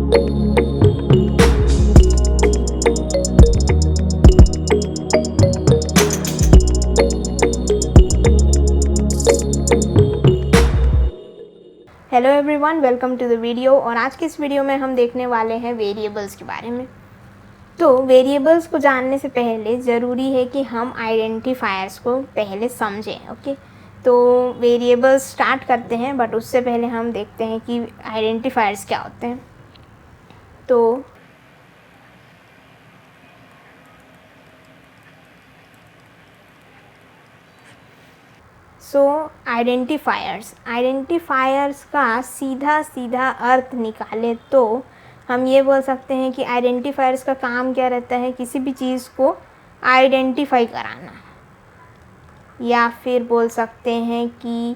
Hello everyone, welcome to the video. और आज की इस वीडियो में हम देखने वाले हैं वेरिएबल्स के बारे में। तो वेरिएबल्स को जानने से पहले ज़रूरी है कि हम आइडेंटिफायर्स को पहले समझें। ओके, तो वेरिएबल्स स्टार्ट करते हैं, बट उससे पहले हम देखते हैं कि आइडेंटिफायर्स क्या होते हैं। तो आइडेंटिफायर्स का सीधा अर्थ निकाले तो हम ये बोल सकते हैं कि आइडेंटिफायर्स का काम क्या रहता है, किसी भी चीज़ को आइडेंटिफाई कराना, या फिर बोल सकते हैं कि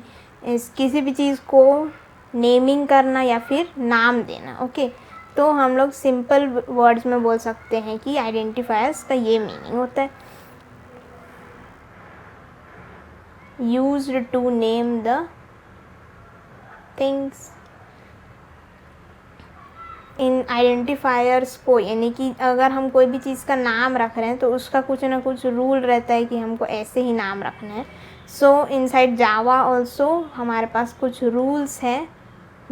किसी भी चीज़ को नेमिंग करना या फिर नाम देना। ओके, तो हम लोग सिंपल वर्ड्स में बोल सकते हैं कि आइडेंटिफायर्स का ये मीनिंग होता है, used to name the things। In identifiers को, यानी कि अगर हम कोई भी चीज़ का नाम रख रहे हैं तो उसका कुछ ना कुछ रूल रहता है कि हमको ऐसे ही नाम रखना है। सो इनसाइड जावा ऑल्सो हमारे पास कुछ रूल्स हैं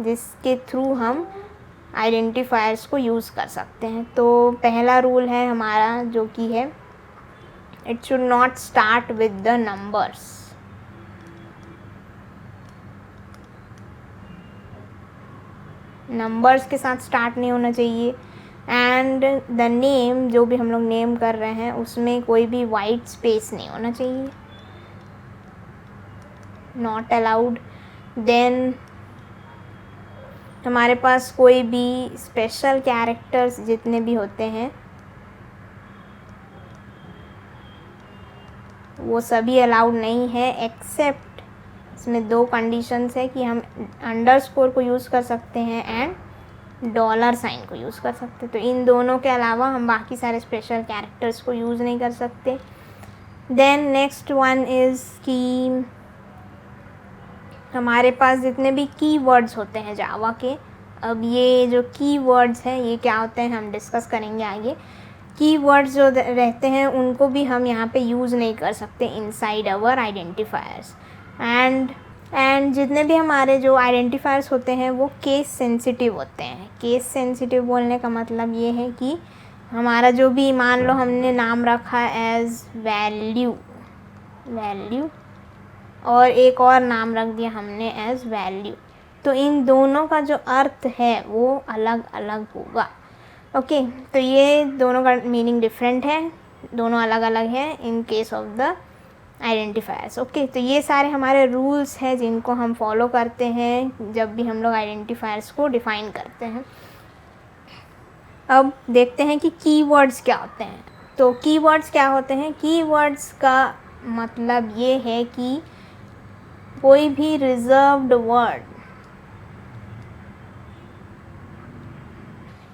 जिसके थ्रू हम आइडेंटिफायर्स को यूज़ कर सकते हैं। तो पहला रूल है हमारा, जो कि है it should not start with the numbers. Numbers के साथ स्टार्ट नहीं होना चाहिए। एंड द नेम, जो भी हम लोग नेम कर रहे हैं उसमें कोई भी वाइट स्पेस नहीं होना चाहिए, नॉट अलाउड। देन हमारे पास कोई भी स्पेशल कैरेक्टर्स जितने भी होते हैं वो सभी अलाउड नहीं है, एक्सेप्ट इसमें दो कंडीशंस है कि हम अंडरस्कोर को यूज़ कर सकते हैं एंड डॉलर साइन को यूज़ कर सकते हैं। तो इन दोनों के अलावा हम बाकी सारे स्पेशल कैरेक्टर्स को यूज़ नहीं कर सकते। देन नेक्स्ट वन इज़ कि हमारे पास जितने भी कीवर्ड्स होते हैं जावा के, अब ये जो कीवर्ड्स हैं ये क्या होते हैं हम डिस्कस करेंगे आगे। कीवर्ड्स जो रहते हैं उनको भी हम यहाँ पे यूज़ नहीं कर सकते इनसाइड आवर आइडेंटिफायर्स। एंड जितने भी हमारे जो आइडेंटिफायर्स होते हैं वो केस सेंसिटिव होते हैं। केस सेंसिटिव बोलने का मतलब ये है कि हमारा जो भी, मान लो हमने नाम रखा एज वैल्यू और एक और नाम रख दिया हमने एज वैल्यू, तो इन दोनों का जो अर्थ है वो अलग अलग होगा। ओके, तो ये दोनों का मीनिंग डिफरेंट है, दोनों अलग अलग है in case of the identifiers. Okay, तो ये सारे हमारे रूल्स हैं जिनको हम फॉलो करते हैं जब भी हम लोग आइडेंटिफायर्स को डिफ़ाइन करते हैं। अब देखते हैं कि कीवर्ड्स क्या होते हैं। तो कीवर्ड्स क्या होते हैं? कीवर्ड्स का मतलब ये है कि कोई भी रिजर्व्ड वर्ड।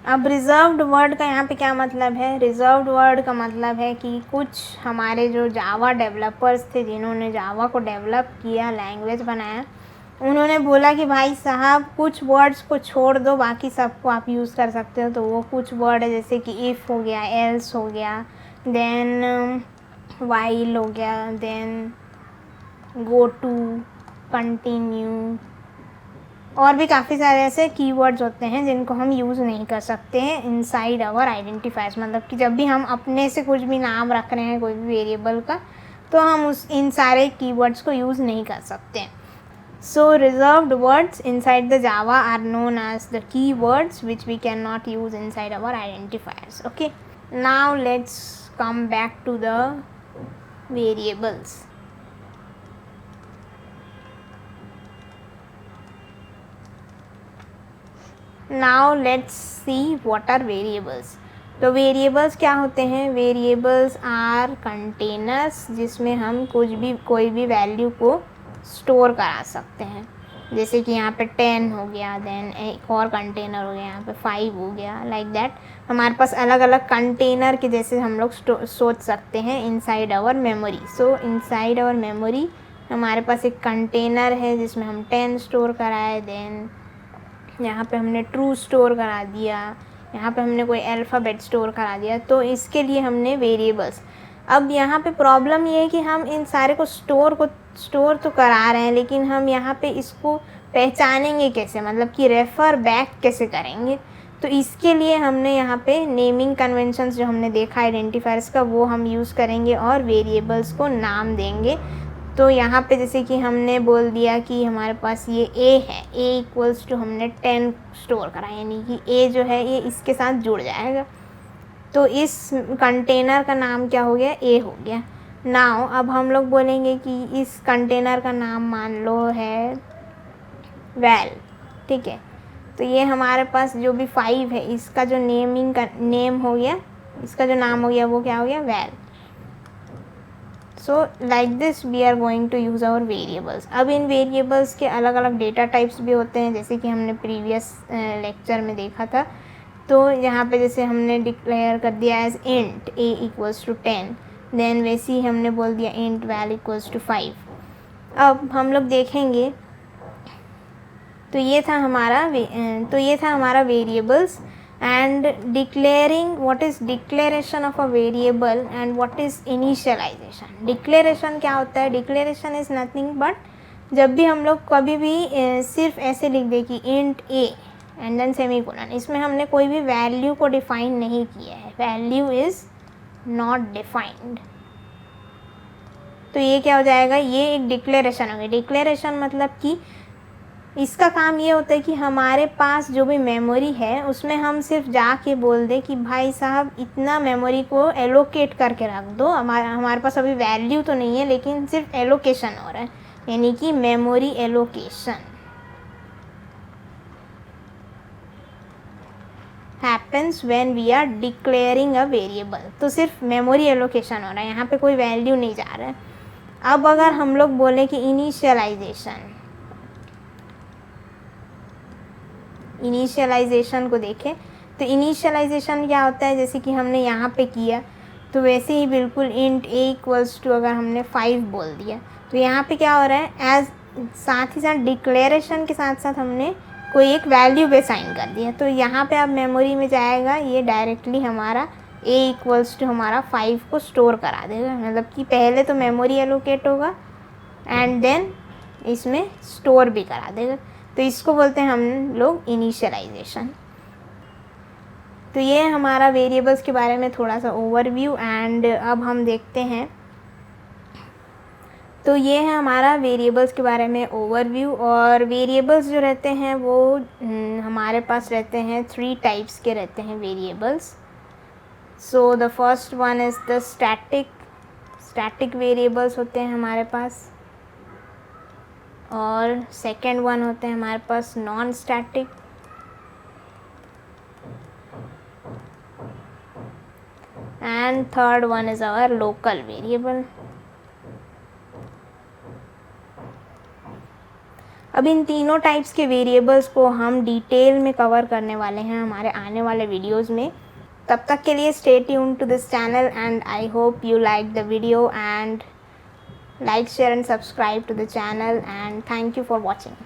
अब रिजर्व्ड वर्ड का यहाँ पे क्या मतलब है? रिजर्व्ड वर्ड का मतलब है कि कुछ हमारे जो जावा डेवलपर्स थे जिन्होंने जावा को डेवलप किया, लैंग्वेज बनाया, उन्होंने बोला कि भाई साहब कुछ वर्ड्स को छोड़ दो, बाकी सबको आप यूज़ कर सकते हो। तो वो कुछ वर्ड है जैसे कि इफ़ हो गया, एल्स हो गया, देन वाइल हो गया, देन गो टू, कंटिन्यू, और भी काफ़ी सारे ऐसे कीवर्ड्स होते हैं जिनको हम यूज़ नहीं कर सकते हैं इनसाइड आवर आइडेंटिफायर्स। मतलब कि जब भी हम अपने से कुछ भी नाम रख रहे हैं कोई भी वेरिएबल का, तो हम इन सारे कीवर्ड्स को यूज़ नहीं कर सकते हैं। So reserved words inside the Java are known as the keywords which we can not use inside our identifiers. Okay, now let's come back to the variables. Now let's see what are variables. तो variables क्या होते हैं? Variables are containers जिसमें हम कोई भी value को store करा सकते हैं। जैसे कि यहाँ पे 10 हो गया, देन एक और कंटेनर हो गया, यहाँ पे 5 हो गया, लाइक दैट। हमारे पास अलग अलग कंटेनर के जैसे हम लोग सोच सकते हैं inside our memory. So inside our memory हमारे पास एक कंटेनर है जिसमें हम 10 स्टोर कराए, देन यहाँ पे हमने ट्रू स्टोर करा दिया, यहाँ पे हमने कोई अल्फ़ाबेट स्टोर करा दिया, तो इसके लिए हमने वेरिएबल्स। अब यहाँ पे प्रॉब्लम ये है कि हम इन सारे को स्टोर तो करा रहे हैं, लेकिन हम यहाँ पे इसको पहचानेंगे कैसे, मतलब कि रेफ़र बैक कैसे करेंगे। तो इसके लिए हमने यहाँ पे नेमिंग कन्वेंशंस जो हमने देखा आइडेंटिफायर्स का, वो हम यूज़ करेंगे और वेरिएबल्स को नाम देंगे। तो यहाँ पे जैसे कि हमने बोल दिया कि हमारे पास ये a है, a इक्वल्स टू हमने 10 स्टोर करा, यानी कि a जो है ये इसके साथ जुड़ जाएगा। तो इस कंटेनर का नाम क्या हो गया, a हो गया। नाउ अब हम लोग बोलेंगे कि इस कंटेनर का नाम मान लो है वैल, ठीक है। तो ये हमारे पास जो भी 5 है, इसका जो नेमिंग का नेम हो गया, इसका जो नाम हो गया वो क्या हो गया, well. So like this we are going to use our variables. अब इन वेरिएबल्स के अलग अलग डेटा टाइप्स भी होते हैं, जैसे कि हमने प्रीवियस लेक्चर में देखा था। तो यहाँ पे जैसे हमने डिक्लेयर कर दिया as int a equals to 10, then वैसे ही हमने बोल दिया इंट वैल इक्वल्स टू 5। अब हम लोग देखेंगे, तो ये था हमारा variables and declaring what is declaration of a variable and what is initialization. Declaration क्या होता है, डिक्लेरेशन इज़ नथिंग बट जब भी हम लोग कभी भी सिर्फ ऐसे लिख दे कि int a and then semicolon, इसमें हमने कोई भी वैल्यू को डिफ़ाइन नहीं किया है, वैल्यू इज़ नॉट डिफाइंड। तो ये क्या हो जाएगा, ये एक डिक्लेरेशन हो गई। डिक्लेरेशन मतलब कि इसका काम ये होता है कि हमारे पास जो भी मेमोरी है उसमें हम सिर्फ जाके बोल दें कि भाई साहब इतना मेमोरी को एलोकेट करके रख दो। हमारे पास अभी वैल्यू तो नहीं है, लेकिन सिर्फ एलोकेशन हो रहा है, यानी कि memory allocation happens when we are declaring a variable. तो सिर्फ मेमोरी एलोकेशन हो रहा है, यहाँ पे कोई वैल्यू नहीं जा रहा है। अब अगर हम लोग बोले कि इनिशियलाइजेशन को देखें, तो इनिशियलाइजेशन क्या होता है, जैसे कि हमने यहाँ पे किया, तो वैसे ही बिल्कुल इंट a इक्वल्स टू अगर हमने 5 बोल दिया, तो यहाँ पे क्या हो रहा है, एज साथ ही साथ डिक्लेरेशन के साथ साथ हमने कोई एक वैल्यू पे साइन कर दिया। तो यहाँ पे अब मेमोरी में जाएगा, ये डायरेक्टली हमारा a इक्वल्स टू हमारा 5 को स्टोर करा देगा, मतलब कि पहले तो मेमोरी एलोकेट होगा एंड देन इसमें स्टोर भी करा देगा। तो इसको बोलते हैं हम लोग इनिशियलाइजेशन। तो ये हमारा वेरिएबल्स के बारे में थोड़ा सा ओवरव्यू। एंड अब हम देखते हैं, तो ये है हमारा वेरिएबल्स के बारे में ओवरव्यू। और वेरिएबल्स जो रहते हैं वो हमारे पास रहते हैं 3 टाइप्स के रहते हैं variables. So the first one is the static variables होते हैं हमारे पास, और सेकेंड वन होते हैं हमारे पास non static, and third one is our local variable. अब इन तीनों टाइप्स के वेरिएबल्स को हम डिटेल में कवर करने वाले हैं हमारे आने वाले वीडियोज़ में। तब तक के लिए stay tuned to this channel and I hope you like the video and like, share and subscribe to the channel, and thank you for watching.